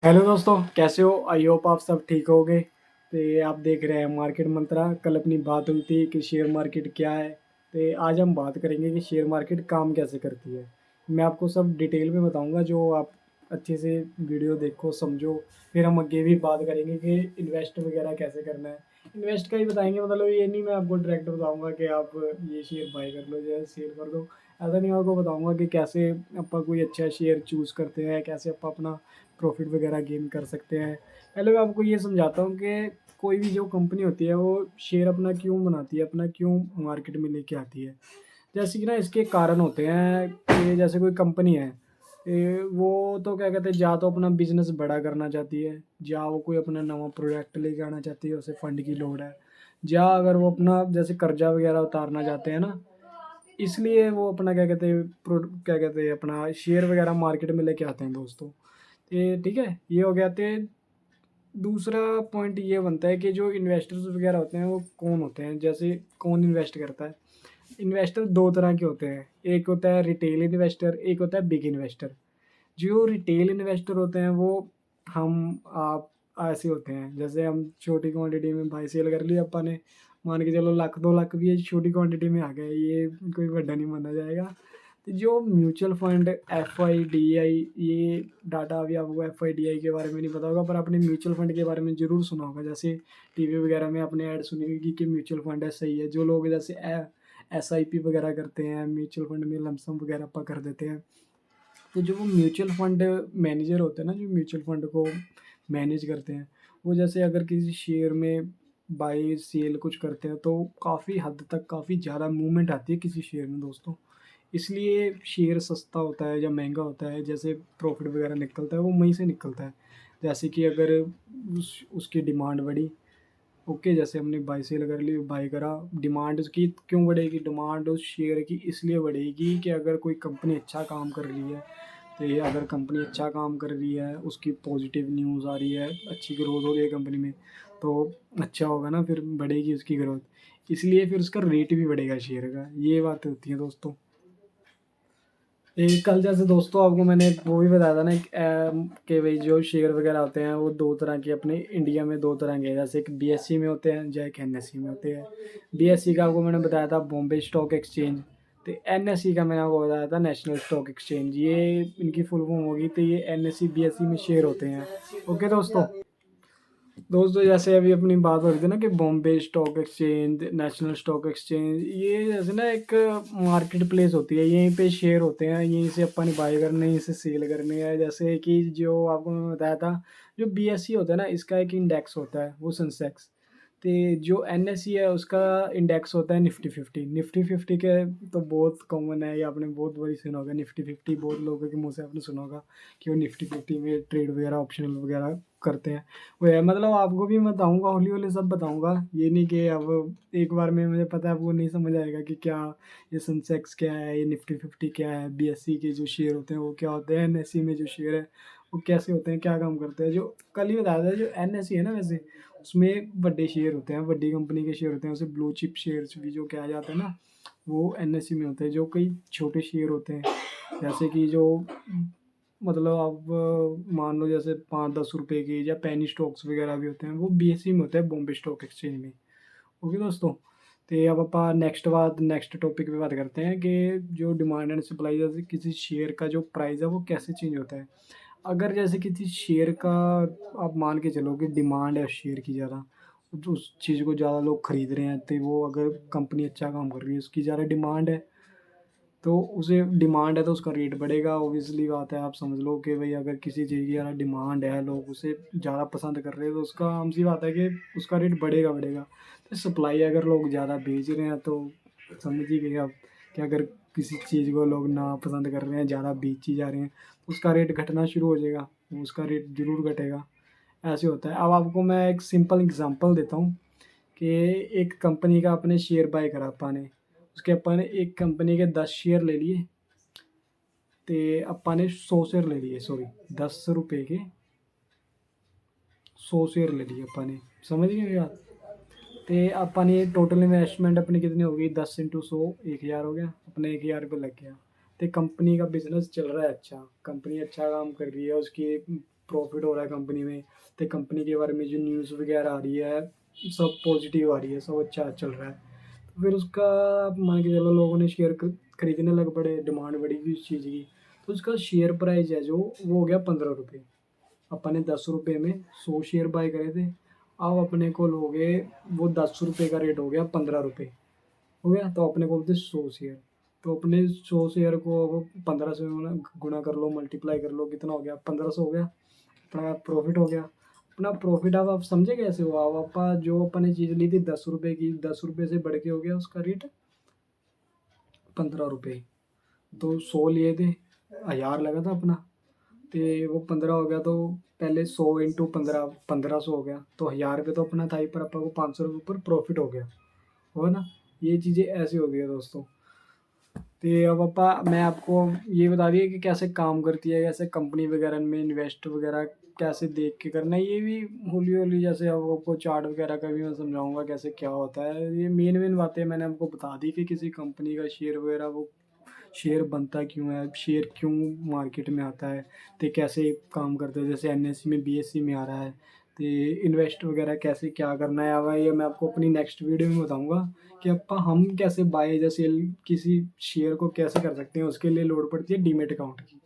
Hello दोस्तों, कैसे हो? आई होप आप सब ठीक होगे। तो आप देख रहे हैं मार्केट मंत्रा। कल अपनी बात हुई थी कि शेयर मार्केट क्या है। तो आज हम बात करेंगे कि शेयर मार्केट काम कैसे करती है। मैं आपको सब डिटेल में बताऊंगा, जो आप अच्छे से वीडियो देखो समझो। फिर हम आगे भी बात करेंगे कि इन्वेस्ट वगैरह कैसे करना है। इन्वेस्ट का ही बताएंगे, मतलब ये नहीं मैं आपको डायरेक्ट बताऊंगा कि आप ये शेयर बाय कर लो या सेल कर दो। ऐसा नहीं, आपको बताऊंगा कि कैसे आप कोई अच्छा शेयर चूज़ करते हैं, कैसे आप अपना प्रॉफिट वगैरह गेन कर सकते हैं। पहले मैं आपको ये समझाता हूँ कि कोई भी जो कंपनी होती है वो शेयर अपना क्यों बनाती है, अपना क्यों मार्केट में लेके आती है। जैसे कि ना इसके कारण होते हैं कि जैसे कोई कंपनी है, वो तो क्या कहते हैं, या तो अपना बिजनेस बड़ा करना चाहती है, या वो कोई अपना नवा प्रोडक्ट लेके आना चाहती है, उसे फंड की लोड है। या अगर वो अपना जैसे कर्जा वगैरह उतारना चाहते हैं ना, इसलिए वो अपना क्या कहते हैं क्या कहते हैं अपना शेयर वगैरह मार्केट में लेके आते हैं दोस्तों। ये ठीक है, ये हो गया। तो दूसरा पॉइंट ये बनता है कि जो इन्वेस्टर्स वगैरह होते हैं वो कौन होते हैं, जैसे कौन इन्वेस्ट करता है। इन्वेस्टर दो तरह के होते हैं, एक होता है रिटेल इन्वेस्टर, एक होता है बिग इन्वेस्टर। जो रिटेल इन्वेस्टर होते हैं वो हम आप ऐसे होते हैं, जैसे हम छोटी क्वांटिटी में बाई सेल कर लिया अपन ने, मान के चलो लाख 2 लाख भी ये छोटी क्वांटिटी में आ गए, ये कोई बड़ा नहीं माना जाएगा। तो जो mutual fund F I D I, ये डाटा अभी आपको एफ आई डी आई के बारे में नहीं पता होगा, पर आपने म्यूचुअल फंड के बारे में ज़रूर सुना होगा। जैसे टीवी वगैरह में आपने ऐड सुनी होगी कि म्यूचुअल फंड है, सही है। जो लोग जैसे एस आई पी वगैरह करते हैं, म्यूचुअल फंड में लमसम वगैरह पकड़ देते हैं। तो जो वो म्यूचुअल फंड मैनेजर होते हैं ना, जो म्यूचुअल फंड को मैनेज करते हैं, वो जैसे अगर किसी शेयर में बाई सेल कुछ करते हैं तो काफ़ी हद तक काफ़ी ज़्यादा मूवमेंट आती है किसी शेयर में दोस्तों। इसलिए शेयर सस्ता होता है या महंगा होता है, जैसे प्रॉफिट वगैरह निकलता है वो वहीं से निकलता है। जैसे कि अगर उसकी डिमांड बढ़ी, ओके, जैसे हमने बाई सेल कर ली, बाई करा, डिमांड उसकी क्यों बढ़ेगी, डिमांड उस शेयर की इसलिए बढ़ेगी कि अगर कोई कंपनी अच्छा काम कर रही है, तो ये अगर कंपनी अच्छा काम कर रही है, उसकी पॉजिटिव न्यूज़ आ रही है, अच्छी ग्रोथ हो रही है कंपनी में, तो अच्छा होगा ना, फिर बढ़ेगी उसकी ग्रोथ, इसलिए फिर उसका रेट भी बढ़ेगा शेयर का। ये बातें होती हैं दोस्तों। एक कल जैसे दोस्तों आपको मैंने वो भी बताया था ना कि भाई जो शेयर वगैरह होते हैं वो दो तरह के अपने इंडिया में दो तरह के हैं, जैसे एक बीएससी में होते हैं, या एक एनएससी में होते हैं। बीएससी का आपको मैंने बताया था बॉम्बे स्टॉक एक्सचेंज। तो एनएससी का मैंने आपको बताया था नेशनल स्टॉक एक्सचेंज। ये इनकी फुल फॉर्म होगी, तो ये एनएससी बीएससी में शेयर होते हैं। ओके दोस्तों। दोस्तों जैसे अभी अपनी बात हो रही थी ना कि Bombay stock exchange, national stock exchange, ये जैसे ना एक मार्केट प्लेस होती है, यहीं पे शेयर होते हैं, यहीं से अपन बाई करने, यहीं से सेल करने हैं। जैसे कि जो आपको मैं बताया था, जो बीएससी होता है ना, इसका एक इंडेक्स होता है वो सेंसेक्स। तो जो एनएससी है उसका इंडेक्स होता है निफ्टी 50। निफ्टी 50 के तो बहुत कॉमन है, ये आपने बहुत बारी सुना होगा। निफ्टी 50 बहुत लोगों के मुंह से आपने सुना होगा कि वो निफ्टी 50 में ट्रेड वगैरह ऑप्शनल वगैरह करते हैं। वो है, मतलब आपको भी मैं बताऊँगा, हौली-हौली सब बताऊँगा। ये नहीं कि अब एक बार में मुझे पता है आपको नहीं समझ आएगा कि क्या ये सेंसेक्स क्या है, ये निफ्टी 50 क्या है, बीएसई के जो शेयर होते हैं वो क्या होते हैं, एनएसई में जो शेयर है वो कैसे होते हैं, क्या काम करते हैं। जो कल ही बताया था, जो एनएसई है ना, वैसे उसमें बड़े शेयर होते हैं, बड़ी कंपनी के शेयर होते हैं, उसे ब्लू चिप शेयर्स भी जो कहा जाता है ना, वो एनएसई में होते हैं। जो कई छोटे शेयर होते हैं, जैसे कि जो मतलब आप मान लो जैसे 5-10 रुपए की या पेनी स्टॉक्स वगैरह भी होते हैं, वो बीएसई में होते हैं, बॉम्बे स्टॉक एक्सचेंज में। ओके दोस्तों। तो अब आप नेक्स्ट टॉपिक पे बात करते हैं कि जो डिमांड एंड सप्लाई, जैसे किसी शेयर का जो प्राइस है वो कैसे चेंज होता है। अगर जैसे किसी शेयर का आप मान के चलो कि डिमांड है उस शेयर की ज़्यादा, तो उस चीज़ को ज़्यादा लोग खरीद रहे हैं, तो वो अगर कंपनी अच्छा काम कर रही है, उसकी ज़्यादा डिमांड है, तो उसे डिमांड है तो उसका रेट बढ़ेगा। ऑब्वियसली बात है, आप समझ लो कि भाई अगर किसी चीज़ की ज़्यादा डिमांड है, लोग उसे ज़्यादा पसंद कर रहे हैं, तो उसका आम सी बात है कि उसका रेट बढ़ेगा बढ़ेगा। तो सप्लाई अगर लोग ज़्यादा बेच रहे हैं तो समझ ही गए आप कि अगर किसी चीज़ को लोग ना पसंद कर रहे हैं, ज़्यादा बेची जा रहे हैं, तो उसका रेट घटना शुरू हो जाएगा, उसका रेट ज़रूर घटेगा। ऐसे होता है। अब आपको मैं एक सिंपल एग्जांपल देता हूँ कि एक कंपनी का आपने शेयर बाय करा अपा ने, उसके अपन ने एक कंपनी के 10 शेयर ले लिए, तो अपा ने 100 शेयर ले लिए, सॉरी, 10 रुपये के 100 शेयर ले लिए अपा ने। समझ गए मेरी बात? तो अपा ने टोटल इन्वेस्टमेंट अपनी कितनी हो गई, 10 × 100 1000 हो गया, अपने 1000 रुपये लग गया। तो कंपनी का बिजनेस चल रहा है अच्छा, कंपनी अच्छा काम कर रही है, उसकी प्रॉफिट हो रहा है कंपनी में, तो कंपनी के बारे में जो न्यूज़ वगैरह आ रही है सब पॉजिटिव आ रही है, सब अच्छा चल रहा है। तो फिर उसका आप मान के चलो लोगों ने शेयर खरीदने लग पड़े, डिमांड बढ़ी हुई उस चीज़ की, तो उसका शेयर प्राइस है जो वो हो गया 15 रुपये। अपन ने 10 रुपये में 100 शेयर बाय करे थे, अब अपने को लोगे वो 10 रुपये का रेट हो गया 15 रुपये हो गया, तो अपने को बोलते 100 शेयर। तो अपने 100 शेयर को अब 15 से गुना कर लो, मल्टीप्लाई कर लो, कितना हो गया, 1500 हो गया, अपना प्रॉफिट हो गया। अपना प्रॉफिट अब आप समझे कैसे हुआ, अब आप जो अपन ने चीज़ ली थी 10 रुपये की, 10 रुपये से बढ़ के हो गया उसका रेट 15 रुपये। तो 100 लिए थे, 1000 लगा था अपना, तो वो 15 हो गया, तो पहले 100 इंटू 15 1500 हो गया, तो 1000 रुपये तो अपना था ही, पर अपन को 500 रुपये ऊपर प्रॉफिट हो गया, हो ना। ये चीज़ें ऐसी हो गई है दोस्तों। तो अब मैं आपको ये बता दिया कि कैसे काम करती है, कैसे कंपनी वगैरह में इन्वेस्ट वगैरह कैसे देख के करना है। ये भी हौली हौली जैसे अब आपको चार्ट वगैरह का भी मैं समझाऊंगा कैसे क्या होता है। ये मेन मेन बातें मैंने आपको बता दी कि किसी कंपनी का शेयर वगैरह वो शेयर बनता क्यों है, शेयर क्यों मार्केट में आता है, तो कैसे काम करता है, जैसे एनएससी में बीएससी में आ रहा है, तो इन्वेस्ट वगैरह कैसे क्या करना है। अब ये मैं आपको अपनी नेक्स्ट वीडियो में बताऊंगा कि हम कैसे बाय या सेल किसी शेयर को कैसे कर सकते हैं। उसके लिए लोड पड़ती है डीमेट अकाउंट की।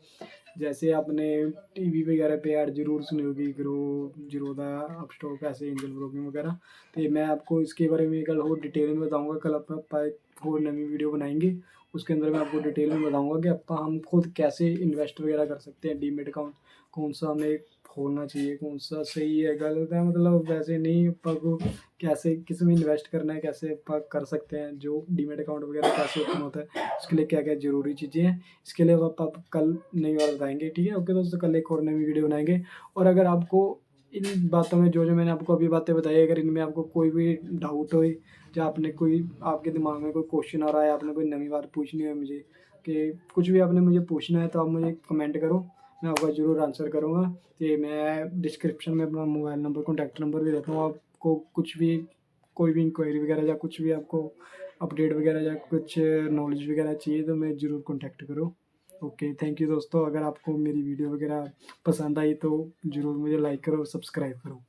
जैसे आपने टीवी वगैरह पे ऐड जरूर सुनी होगी, ग्रो, जीरोधा, अपस्टॉक, ऐसे एंजल ब्रोकिंग वगैरह। तो मैं आपको इसके बारे में कल और डिटेल में बताऊंगा। कल अपना एक और नई वीडियो बनाएंगे, उसके अंदर मैं आपको डिटेल में बताऊंगा कि हम खुद कैसे इन्वेस्ट वगैरह कर सकते हैं। डीमेट अकाउंट कौन सा हमें खोलना चाहिए, कौन सा सही है गलत है, मतलब वैसे नहीं, अपन को कैसे किस में इन्वेस्ट करना है, कैसे अपन कर सकते हैं, जो डीमेट अकाउंट वगैरह कैसे ओपन होता है, उसके लिए क्या क्या ज़रूरी चीज़ें हैं। इसके लिए आप कल नई बार बताएंगे, ठीक है। ओके दोस्तों, कल एक और नई वीडियो बनाएंगे। और अगर आपको इन बातों में जो जो मैंने आपको अभी बातें बताई, अगर इनमें आपको कोई भी डाउट हो, या आपने कोई आपके दिमाग में कोई क्वेश्चन आ रहा है, आपने कोई नई बात पूछनी है मुझे, कि कुछ भी आपने मुझे पूछना है, तो आप मुझे कमेंट करो, मैं आपका ज़रूर आंसर करूँगा। तो मैं डिस्क्रिप्शन में अपना मोबाइल नंबर, कॉन्टैक्ट नंबर भी देता हूँ। आपको कुछ भी कोई भी इंक्वायरी वगैरह या कुछ भी आपको अपडेट वगैरह या कुछ नॉलेज वगैरह चाहिए, तो मैं ज़रूर कॉन्टैक्ट करो। ओके, थैंक यू दोस्तों। अगर आपको मेरी वीडियो वगैरह पसंद आई तो ज़रूर मुझे लाइक करो, सब्सक्राइब करो।